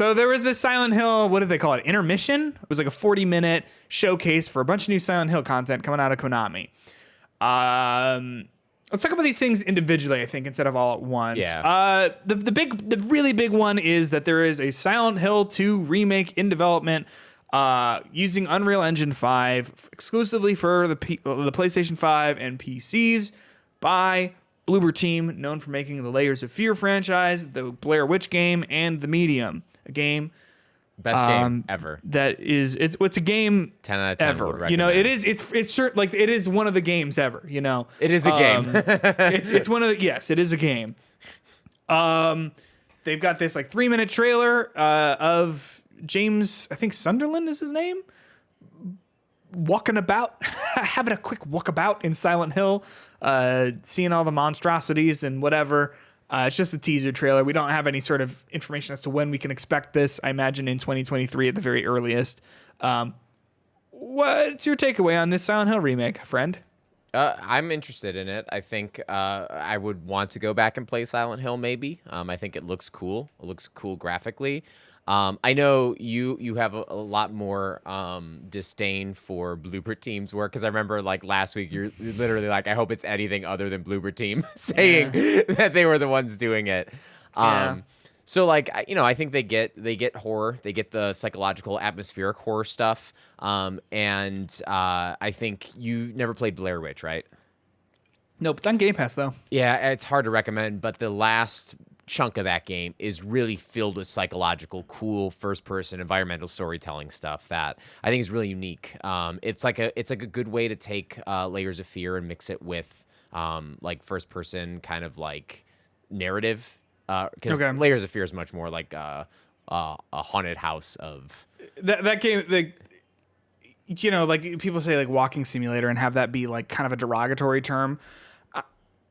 So there was this Silent Hill, what did they call it? Intermission? It was like a 40-minute showcase for a bunch of new Silent Hill content coming out of Konami. Let's talk about these things individually, I think, instead of all at once. Yeah. The really big one is that there is a Silent Hill 2 remake in development using Unreal Engine 5 exclusively for the PlayStation 5 and PCs by Bloober team, known for making the Layers of Fear franchise, the Blair Witch game, and The Medium, a game Best game ever. that is it's a game 10 out of 10 ever. would recommend. You know, it's certain, like it is one of the games ever, you know. It is a game. It's one of the, yes, it is a game. They've got this like 3-minute trailer of James, I think Sunderland is his name, walking about, having a quick walkabout in Silent Hill, seeing all the monstrosities and whatever. It's just a teaser trailer. We don't have any sort of information as to when we can expect this. I imagine in 2023 at the very earliest. What's your takeaway on this Silent Hill remake, friend? I'm interested in it. I think I would want to go back and play Silent Hill maybe. I think it looks cool. It looks cool graphically. I know you have a lot more disdain for Bloober Team's work, because I remember like last week you're literally like, I hope it's anything other than Bloober Team saying that they were the ones doing it. So like, you know, I think they get horror, they get the psychological atmospheric horror stuff. And I think you never played Blair Witch, right? Nope, it's on Game Pass though. Yeah, it's hard to recommend, but the last chunk of that game is really filled with psychological, cool first-person environmental storytelling stuff that I think is really unique. It's like a good way to take Layers of Fear and mix it with like first-person kind of like narrative. Because Layers of Fear is much more like a haunted house of that game. You know, like people say like walking simulator and have that be like kind of a derogatory term.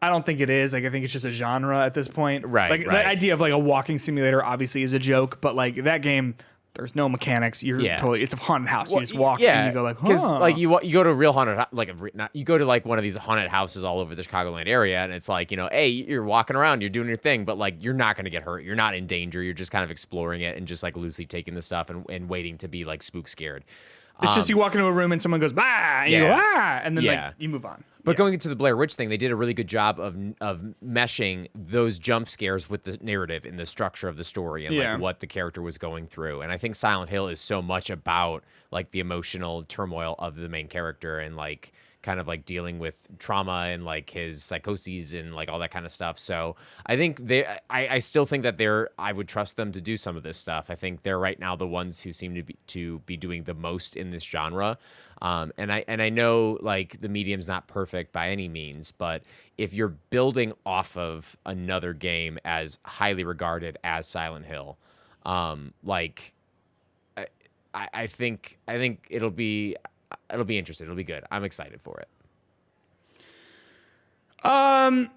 I don't think it is. Like, I think it's just a genre at this point. Right. Like the idea of like a walking simulator obviously is a joke, but like that game, there's no mechanics. You're totally, it's a haunted house. You just walk and you go like, because like you go to a real haunted, you go to like one of these haunted houses all over the Chicagoland area, and it's like, you know, hey, you're walking around, you're doing your thing, but like you're not gonna get hurt. You're not in danger. You're just kind of exploring it and just like loosely taking the stuff and waiting to be like spook scared. It's just you walk into a room and someone goes, bah, and you go, ah, and then like you move on. But going into the Blair Witch thing, they did a really good job of meshing those jump scares with the narrative and the structure of the story and like what the character was going through. And I think Silent Hill is so much about like the emotional turmoil of the main character and like kind of like dealing with trauma and like his psychoses and like all that kind of stuff. So I think I still think that I would trust them to do some of this stuff. I think they're right now the ones who seem to be doing the most in this genre. And I know like the medium's not perfect by any means, but if you're building off of another game as highly regarded as Silent Hill, like I think it'll be interesting. It'll be good. I'm excited for it. I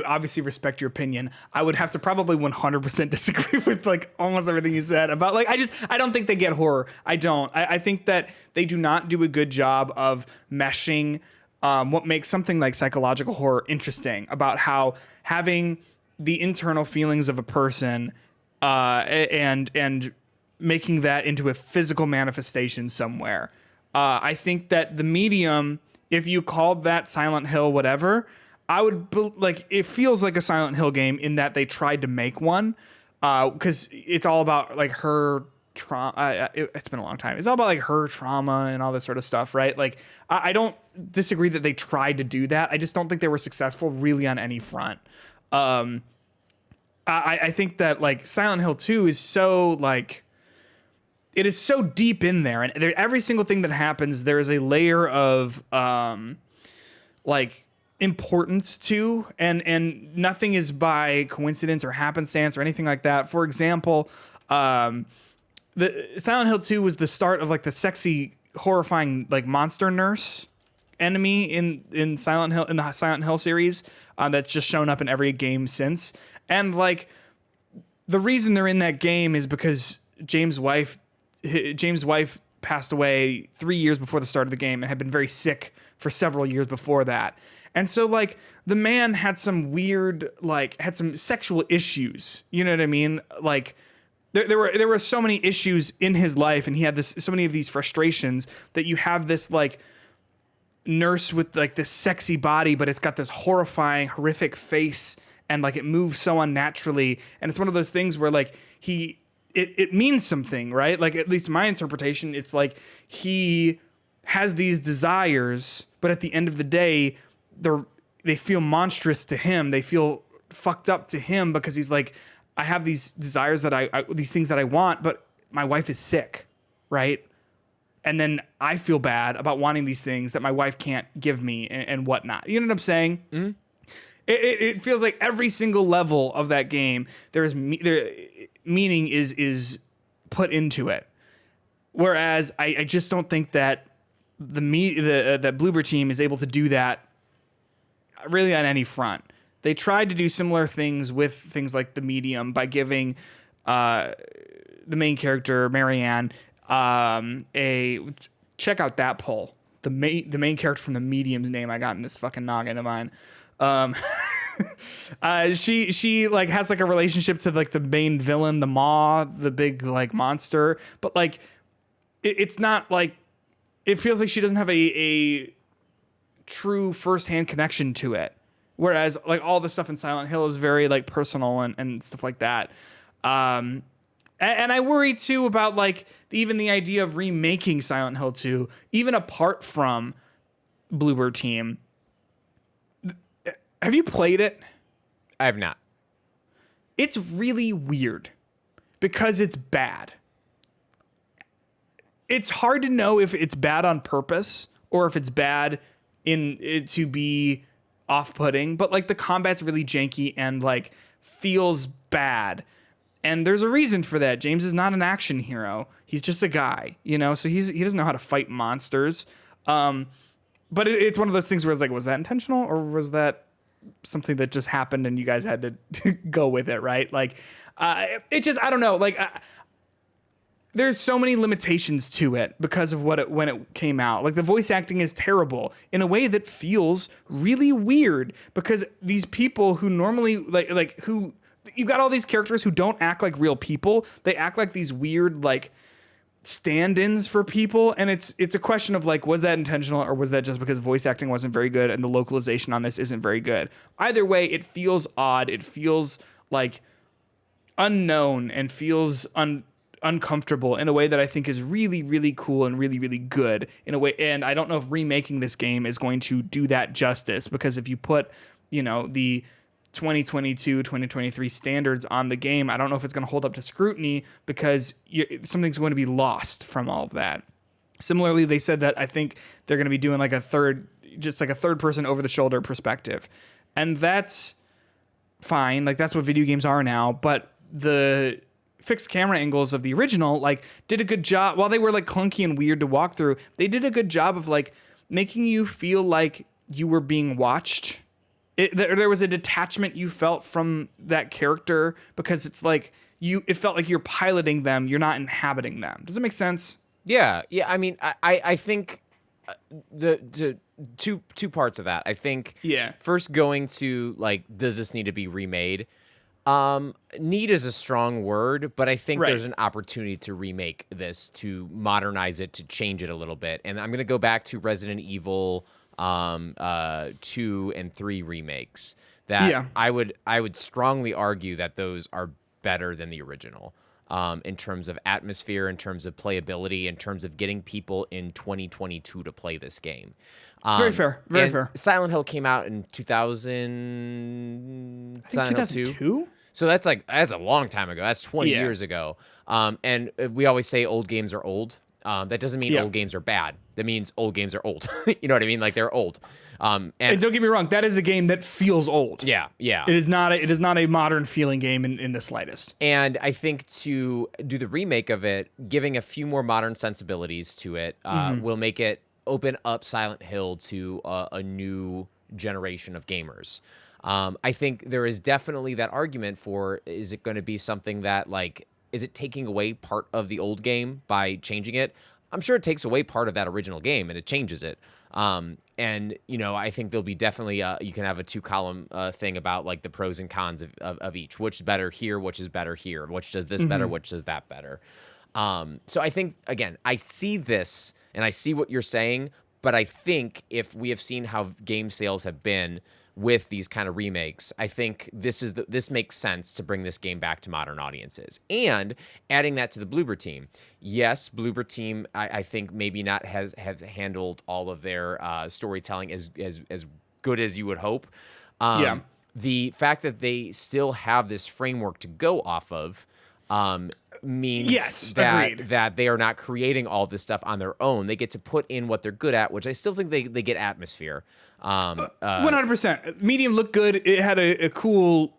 obviously respect your opinion. I would have to probably 100% disagree with like almost everything you said about like, I don't think they get horror. I don't. I think that they do not do a good job of meshing what makes something like psychological horror interesting, about how having the internal feelings of a person and making that into a physical manifestation somewhere. I think that the medium, if you called that Silent Hill whatever, I would like, it feels like a Silent Hill game in that they tried to make one, because it's all about like her trauma. It's been a long time. It's all about like her trauma and all this sort of stuff, right? Like I don't disagree that they tried to do that. I just don't think they were successful really on any front. I think that like Silent Hill 2 is so like, it is so deep in there, and every single thing that happens, there is a layer of like importance to, and nothing is by coincidence or happenstance or anything like that. For example, the Silent Hill 2 was the start of like the sexy, horrifying like monster nurse enemy in Silent Hill, in the Silent Hill series, that's just shown up in every game since. And like the reason they're in that game is because James' wife passed away 3 years before the start of the game and had been very sick for several years before that. And so like the man had some weird, like had some sexual issues. You know what I mean? Like there were so many issues in his life, and he had so many of these frustrations that you have this like nurse with like this sexy body, but it's got this horrifying, horrific face, and like it moves so unnaturally. And it's one of those things where like it means something, right? Like at least my interpretation, it's like he has these desires, but at the end of the day, they feel monstrous to him. They feel fucked up to him because he's like, I have these desires that these things that I want, but my wife is sick, right? And then I feel bad about wanting these things that my wife can't give me and whatnot. You know what I'm saying? Mm-hmm. It feels like every single level of that game, meaning is put into it. Whereas I just don't think that the Bloober team is able to do that really on any front. They tried to do similar things with things like the medium by giving the main character Marianne check out that poll. The main character from the medium's name I got in this fucking noggin of mine. She like has like a relationship to like the main villain, the Maw, the big like monster, but like it's not like, it feels like she doesn't have a true firsthand connection to it. Whereas like all the stuff in Silent Hill is very like personal and stuff like that. And I worry too about like even the idea of remaking Silent Hill 2, even apart from Bloober team. Have you played it? I have not. It's really weird because it's bad. It's hard to know if it's bad on purpose or if it's bad to be off-putting, but like the combat's really janky and like feels bad. And there's a reason for that. James is not an action hero. He's just a guy, you know? So he doesn't know how to fight monsters. But it's one of those things where it's like, was that intentional or was that something that just happened and you guys had to go with it, right? Like, it just, I don't know. Like, there's so many limitations to it because of when it came out. Like the voice acting is terrible in a way that feels really weird because these people who normally who you've got all these characters who don't act like real people. They act like these weird like stand-ins for people, and it's a question of like, was that intentional or was that just because voice acting wasn't very good and the localization on this isn't very good? Either way, it feels odd. It feels like unknown and feels uncomfortable in a way that I think is really, really cool and really, really good in a way. And I don't know if remaking this game is going to do that justice, because if you put, the 2022, 2023 standards on the game, I don't know if it's going to hold up to scrutiny because something's going to be lost from all of that. Similarly, they said that I think they're going to be doing like a third person over the shoulder perspective. And that's fine. Like that's what video games are now, but the fixed camera angles of the original like did a good job. While they were like clunky and weird to walk through, they did a good job of like making you feel like you were being watched. There was a detachment you felt from that character because it's like it felt like you're piloting them, you're not inhabiting them. Does it make sense? Yeah. I mean, I think the two parts of that. I think first going to like, does this need to be remade? Need is a strong word, but I think there's an opportunity to remake this, to modernize it, to change it a little bit. And I'm going to go back to Resident Evil 2 and 3 remakes that I would strongly argue that those are better than the original, in terms of atmosphere, in terms of playability, in terms of getting people in 2022 to play this game. It's very fair. Very fair. Silent Hill came out in 2000. I think 2002? So that's a long time ago. That's 20 years ago. And we always say old games are old. That doesn't mean old games are bad. That means old games are old. You know what I mean? Like they're old. And don't get me wrong, that is a game that feels old. Yeah. It is not a modern feeling game in the slightest. And I think to do the remake of it, giving a few more modern sensibilities to it, will make it open up Silent Hill to a new generation of gamers. I think there is definitely that argument for, is it going to be something that like, is it taking away part of the old game by changing it? I'm sure it takes away part of that original game and it changes it. And I think there'll be definitely you can have a 2-column thing about like the pros and cons of each. Which is better here? Which is better here? Which does this better? Which does that better? So I think, again, I see this and I see what you're saying, but I think if we have seen how game sales have been with these kind of remakes, I think this makes sense to bring this game back to modern audiences. And adding that to the Bloober team. Yes, Bloober team, I think maybe not has handled all of their storytelling as good as you would hope. The fact that they still have this framework to go off of means that they are not creating all this stuff on their own. They get to put in what they're good at, which I still think they get atmosphere. 100%. Medium looked good. It had a cool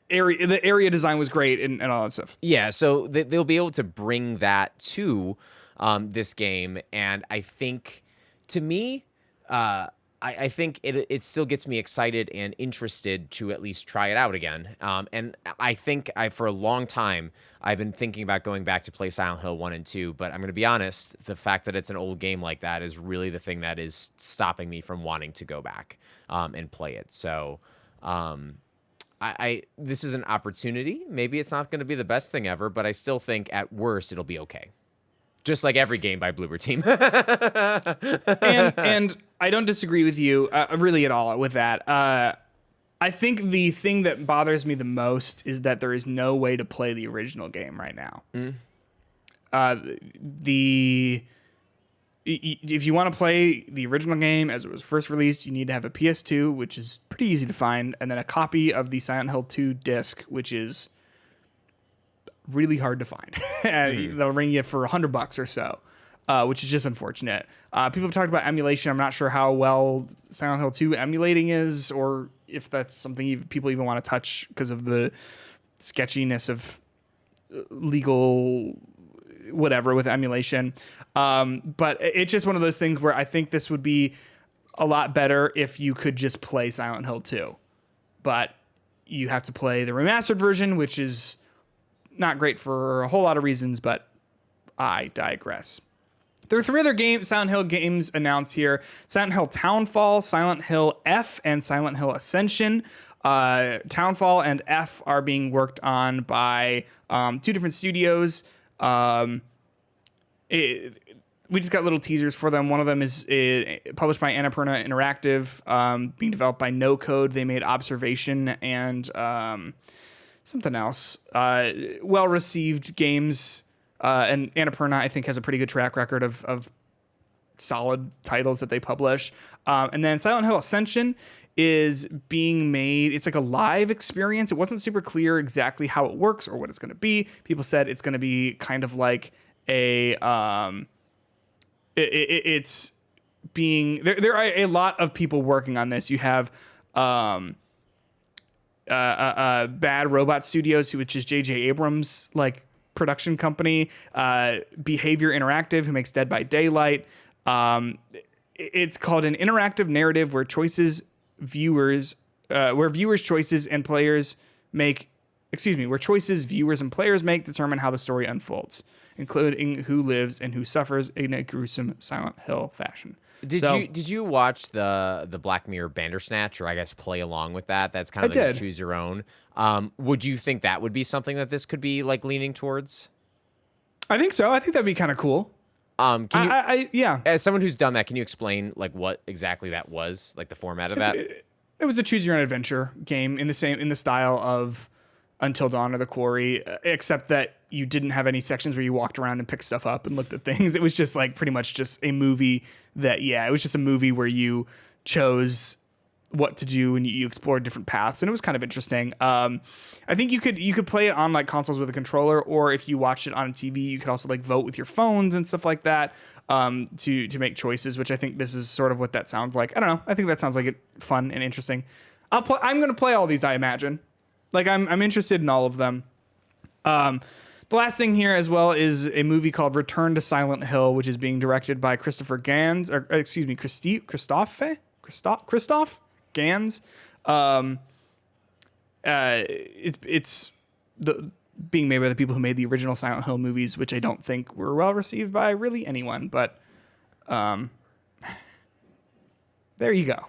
area. The area design was great and all that stuff. Yeah, so they'll be able to bring that to this game. And I think, to me, I think it still gets me excited and interested to at least try it out again. And I think for a long time, I've been thinking about going back to play Silent Hill 1 and 2, but I'm going to be honest, the fact that it's an old game like that is really the thing that is stopping me from wanting to go back and play it. So this is an opportunity. Maybe it's not going to be the best thing ever, but I still think at worst it'll be okay. Just like every game by Bloober team. and I don't disagree with you really at all with that. I think the thing that bothers me the most is that there is no way to play the original game right now. If you want to play the original game as it was first released, you need to have a PS2, which is pretty easy to find, and then a copy of the Silent Hill 2 disc, which is really hard to find. They'll ring you for $100 or so, which is just unfortunate. People have talked about emulation. I'm not sure how well Silent Hill 2 emulating is, or if that's something people even want to touch because of the sketchiness of legal whatever with emulation. But it's just one of those things where I think this would be a lot better if you could just play Silent Hill 2. But you have to play the remastered version, which is not great for a whole lot of reasons, but I digress. There are 3 other Silent Hill games announced here: Silent Hill Townfall, Silent Hill F, and Silent Hill Ascension. Townfall and F are being worked on by 2 different studios. We just got little teasers for them. One of them is published by Annapurna Interactive, being developed by No Code. They made Observation and something else. Well-received games. And Annapurna, I think, has a pretty good track record of solid titles that they publish. And then Silent Hill Ascension is being made. It's like a live experience. It wasn't super clear exactly how it works or what it's going to be. People said it's going to be kind of like a... it's being... There are a lot of people working on this. You have... Bad Robot Studios, which is J.J. Abrams' production company, Behavior Interactive, who makes Dead by Daylight. It's called an interactive narrative where viewers' choices and players make determine how the story unfolds, including who lives and who suffers in a gruesome Silent Hill fashion. Did you watch the Black Mirror Bandersnatch, or I guess play along with that? That's kind of like choose your own. Would you think that would be something that this could be leaning towards? I think so. I think that'd be kind of cool. Yeah. As someone who's done that, can you explain what exactly that was, the format of that? It was a choose your own adventure game in the style of Until Dawn or The Quarry, except that you didn't have any sections where you walked around and picked stuff up and looked at things. It was just pretty much just a movie it was just a movie where you chose what to do and you explored different paths, and it was kind of interesting. I think you could play it on consoles with a controller, or if you watched it on a TV, you could also vote with your phones and stuff like that to make choices, which I think this is sort of what that sounds like. I don't know. I think that sounds like fun and interesting. I'm going to play all these, I imagine. I'm interested in all of them. The last thing here as well is a movie called Return to Silent Hill, which is being directed by Christoph Gans. It's being made by the people who made the original Silent Hill movies, which I don't think were well received by really anyone. But there you go.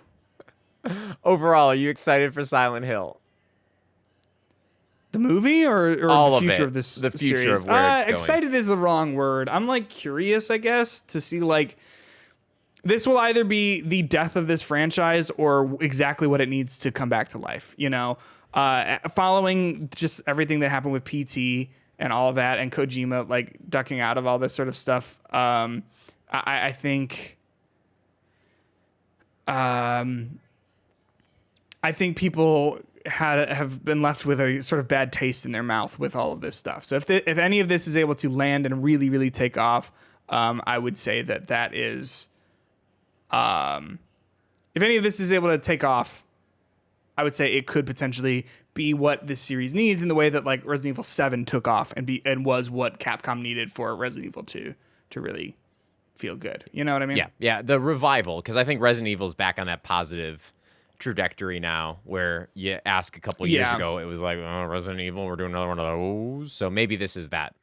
Overall, are you excited for Silent Hill? The movie or All the of future it. of this The future series? of where it's going. Excited is the wrong word. I'm like curious, I guess, to see like this will either be the death of this franchise or exactly what it needs to come back to life. You know, following just everything that happened with PT and all of that, and Kojima like ducking out of all this sort of stuff. I think. I think people have been left with a sort of bad taste in their mouth with all of this stuff. So if any of this is able to land and really, really take off, I would say that is, if any of this is able to take off, I would say it could potentially be what this series needs in the way that like Resident Evil 7 took off and was what Capcom needed for Resident Evil 2 to really feel good. You know what I mean? Yeah. The revival, because I think Resident Evil's back on that positive trajectory now, where you ask a couple years ago, it was like, oh, Resident Evil, we're doing another one of those. So maybe this is that.